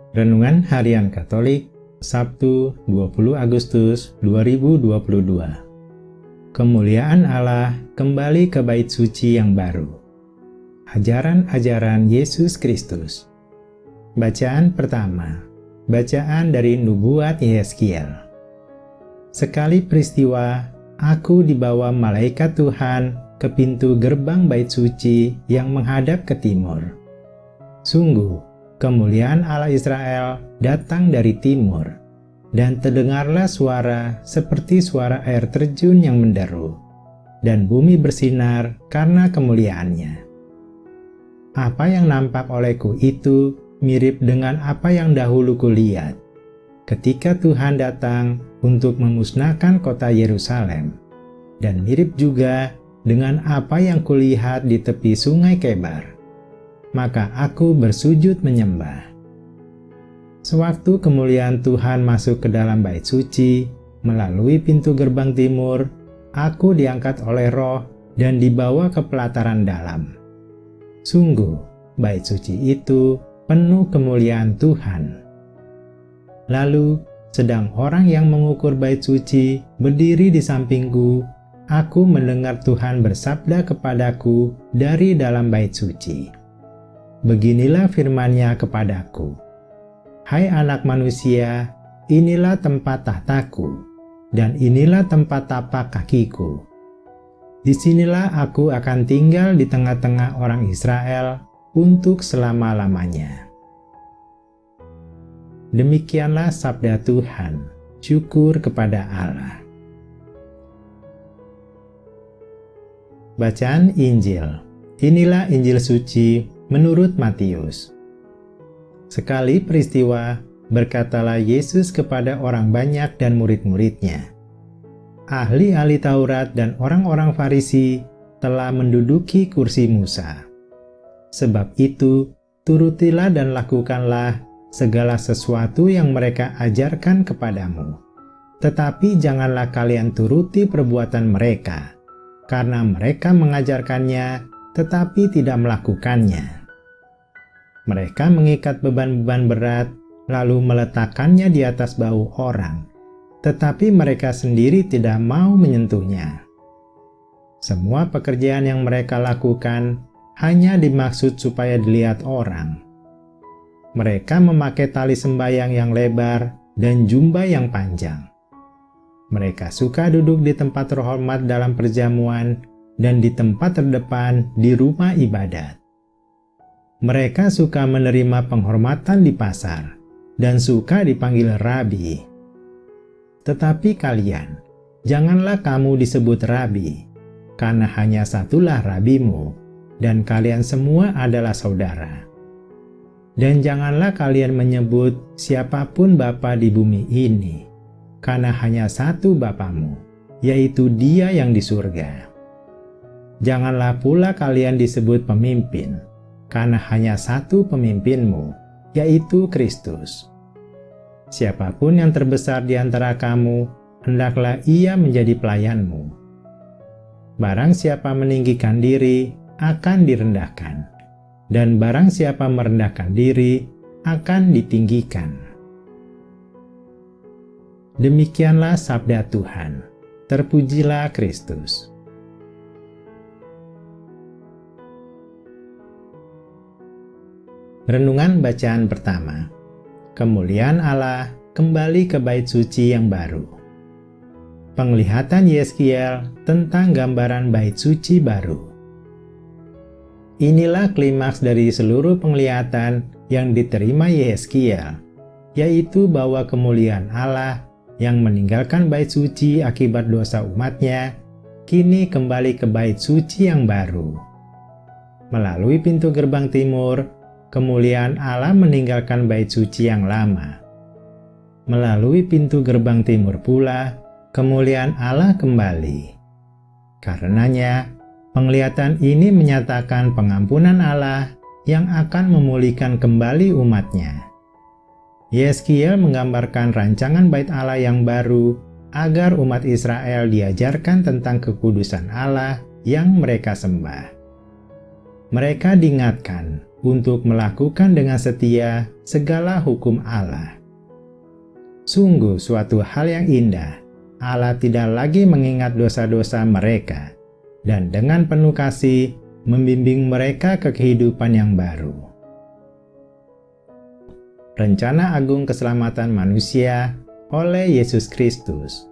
Renungan Harian Katolik, Sabtu 20 Agustus 2022. Kemuliaan Allah kembali ke bait suci yang baru. Ajaran-ajaran Yesus Kristus. Bacaan pertama. Bacaan dari Nubuat Yeskiel. Sekali peristiwa, aku dibawa malaikat Tuhan ke pintu gerbang bait suci yang menghadap ke timur. Sungguh, kemuliaan Allah Israel datang dari timur, dan terdengarlah suara seperti suara air terjun yang menderu, dan bumi bersinar karena kemuliaannya. Apa yang nampak olehku itu mirip dengan apa yang dahulu kulihat, ketika Tuhan datang untuk memusnahkan kota Yerusalem, dan mirip juga dengan apa yang kulihat di tepi sungai Kebar. Maka aku bersujud menyembah. Sewaktu kemuliaan Tuhan masuk ke dalam bait suci, melalui pintu gerbang timur, aku diangkat oleh Roh dan dibawa ke pelataran dalam. Sungguh, bait suci itu penuh kemuliaan Tuhan. Lalu, sedang orang yang mengukur bait suci berdiri di sampingku, aku mendengar Tuhan bersabda kepadaku dari dalam bait suci. Beginilah firman-Nya kepadaku. Hai anak manusia, inilah tempat tahtaku, dan inilah tempat tapak kakiku. Disinilah aku akan tinggal di tengah-tengah orang Israel untuk selama-lamanya. Demikianlah sabda Tuhan. Syukur kepada Allah. Bacaan Injil. Inilah Injil suci menurut Matius. Sekali peristiwa, berkatalah Yesus kepada orang banyak dan murid-muridnya, ahli-ahli Taurat dan orang-orang Farisi telah menduduki kursi Musa. Sebab itu, turutilah dan lakukanlah segala sesuatu yang mereka ajarkan kepadamu. Tetapi janganlah kalian turuti perbuatan mereka, karena mereka mengajarkannya tetapi tidak melakukannya. Mereka mengikat beban-beban berat, lalu meletakkannya di atas bahu orang, tetapi mereka sendiri tidak mau menyentuhnya. Semua pekerjaan yang mereka lakukan hanya dimaksud supaya dilihat orang. Mereka memakai tali sembayang yang lebar dan jubah yang panjang. Mereka suka duduk di tempat terhormat dalam perjamuan dan di tempat terdepan di rumah ibadat. Mereka suka menerima penghormatan di pasar dan suka dipanggil rabi. Tetapi kalian, janganlah kamu disebut rabi, karena hanya satulah rabimu, dan kalian semua adalah saudara. Dan janganlah kalian menyebut siapapun bapa di bumi ini, karena hanya satu Bapamu, yaitu Dia yang di surga. Janganlah pula kalian disebut pemimpin, karena hanya satu pemimpinmu, yaitu Kristus. Siapapun yang terbesar di antara kamu, hendaklah ia menjadi pelayanmu. Barang siapa meninggikan diri, akan direndahkan, dan barang siapa merendahkan diri, akan ditinggikan. Demikianlah sabda Tuhan. Terpujilah Kristus. Renungan bacaan pertama. Kemuliaan Allah kembali ke bait suci yang baru. Penglihatan Yeskiel tentang gambaran bait suci baru. Inilah klimaks dari seluruh penglihatan yang diterima Yeskiel, yaitu bahwa kemuliaan Allah yang meninggalkan bait suci akibat dosa umatnya, kini kembali ke bait suci yang baru. Melalui pintu gerbang timur, kemuliaan Allah meninggalkan bait suci yang lama. Melalui pintu gerbang timur pula, kemuliaan Allah kembali. Karenanya, penglihatan ini menyatakan pengampunan Allah yang akan memulihkan kembali umatnya. Yeskiel menggambarkan rancangan bait Allah yang baru agar umat Israel diajarkan tentang kekudusan Allah yang mereka sembah. mereka diingatkan untuk melakukan dengan setia segala hukum Allah. Sungguh suatu hal yang indah, Allah tidak lagi mengingat dosa-dosa mereka, dan dengan penuh kasih membimbing mereka ke kehidupan yang baru. Rencana agung keselamatan manusia oleh Yesus Kristus.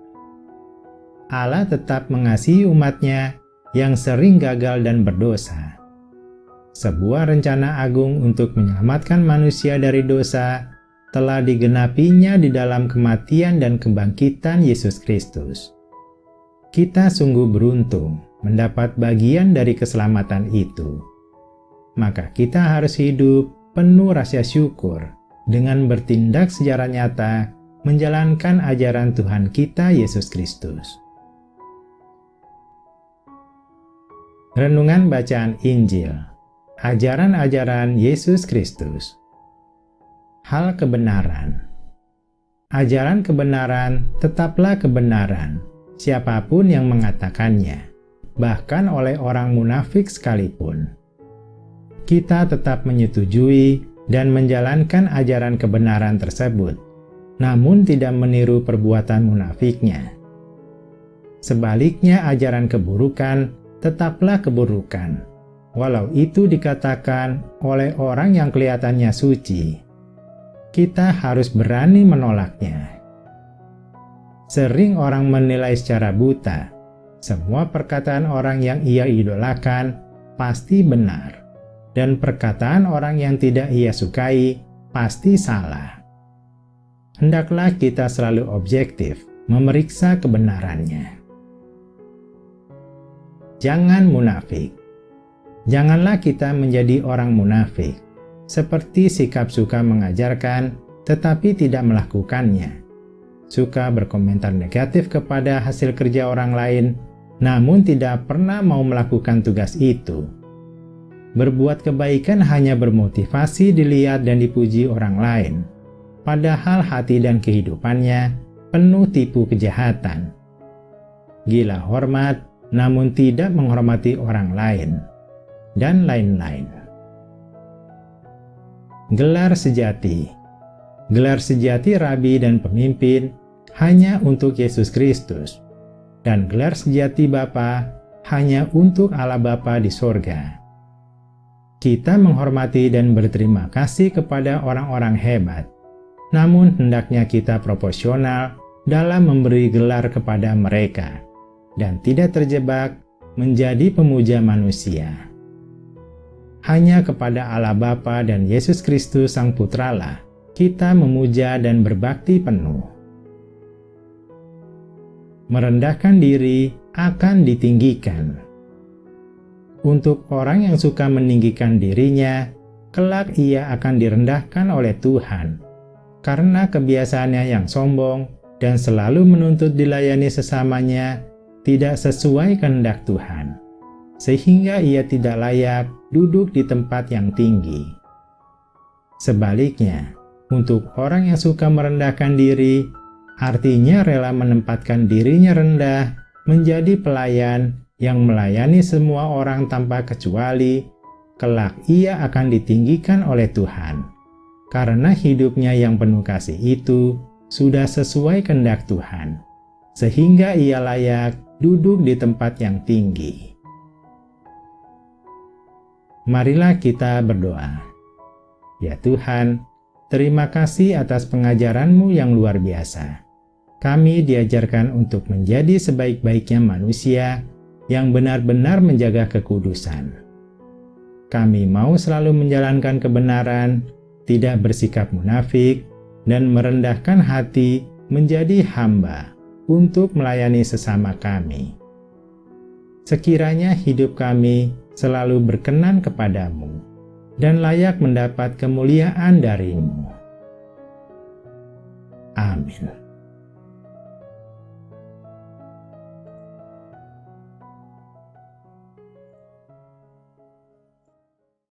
Allah tetap mengasihi umat-Nya yang sering gagal dan berdosa. Sebuah rencana agung untuk menyelamatkan manusia dari dosa telah digenapinya di dalam kematian dan kebangkitan Yesus Kristus. Kita sungguh beruntung mendapat bagian dari keselamatan itu. Maka kita harus hidup penuh rasa syukur dengan bertindak secara nyata menjalankan ajaran Tuhan kita Yesus Kristus. Renungan bacaan Injil. Ajaran-ajaran Yesus Kristus. Hal kebenaran. Ajaran kebenaran tetaplah kebenaran, siapapun yang mengatakannya, bahkan oleh orang munafik sekalipun. Kita tetap menyetujui dan menjalankan ajaran kebenaran tersebut, namun tidak meniru perbuatan munafiknya. Sebaliknya, ajaran keburukan tetaplah keburukan, walau itu dikatakan oleh orang yang kelihatannya suci. Kita harus berani menolaknya. Sering orang menilai secara buta, semua perkataan orang yang ia idolakan pasti benar, dan perkataan orang yang tidak ia sukai pasti salah. Hendaklah kita selalu objektif memeriksa kebenarannya. Jangan munafik. Janganlah kita menjadi orang munafik, seperti sikap suka mengajarkan tetapi tidak melakukannya, suka berkomentar negatif kepada hasil kerja orang lain, namun tidak pernah mau melakukan tugas itu. Berbuat kebaikan hanya bermotivasi dilihat dan dipuji orang lain, padahal hati dan kehidupannya penuh tipu kejahatan. Gila hormat, namun tidak menghormati orang lain, dan lain-lain. Gelar sejati. Gelar sejati rabi dan pemimpin hanya untuk Yesus Kristus, dan gelar sejati Bapa hanya untuk Allah Bapa di sorga. Kita menghormati dan berterima kasih kepada orang-orang hebat, namun hendaknya kita proporsional dalam memberi gelar kepada mereka, dan tidak terjebak menjadi pemuja manusia. Hanya kepada Allah Bapa dan Yesus Kristus Sang Putralah kita memuja dan berbakti penuh. Merendahkan diri akan ditinggikan. Untuk orang yang suka meninggikan dirinya, kelak ia akan direndahkan oleh Tuhan, karena kebiasaannya yang sombong dan selalu menuntut dilayani sesamanya tidak sesuai kehendak Tuhan, sehingga ia tidak layak duduk di tempat yang tinggi. Sebaliknya, untuk orang yang suka merendahkan diri, artinya rela menempatkan dirinya rendah menjadi pelayan yang melayani semua orang tanpa kecuali, kelak ia akan ditinggikan oleh Tuhan, karena hidupnya yang penuh kasih itu sudah sesuai kehendak Tuhan, sehingga ia layak duduk di tempat yang tinggi. Marilah kita berdoa. Ya Tuhan, terima kasih atas pengajaran-Mu yang luar biasa. Kami diajarkan untuk menjadi sebaik-baiknya manusia yang benar-benar menjaga kekudusan. Kami mau selalu menjalankan kebenaran, tidak bersikap munafik, dan merendahkan hati menjadi hamba untuk melayani sesama kami. Sekiranya hidup kami selalu berkenan kepadamu dan layak mendapat kemuliaan dari-Mu. Amin.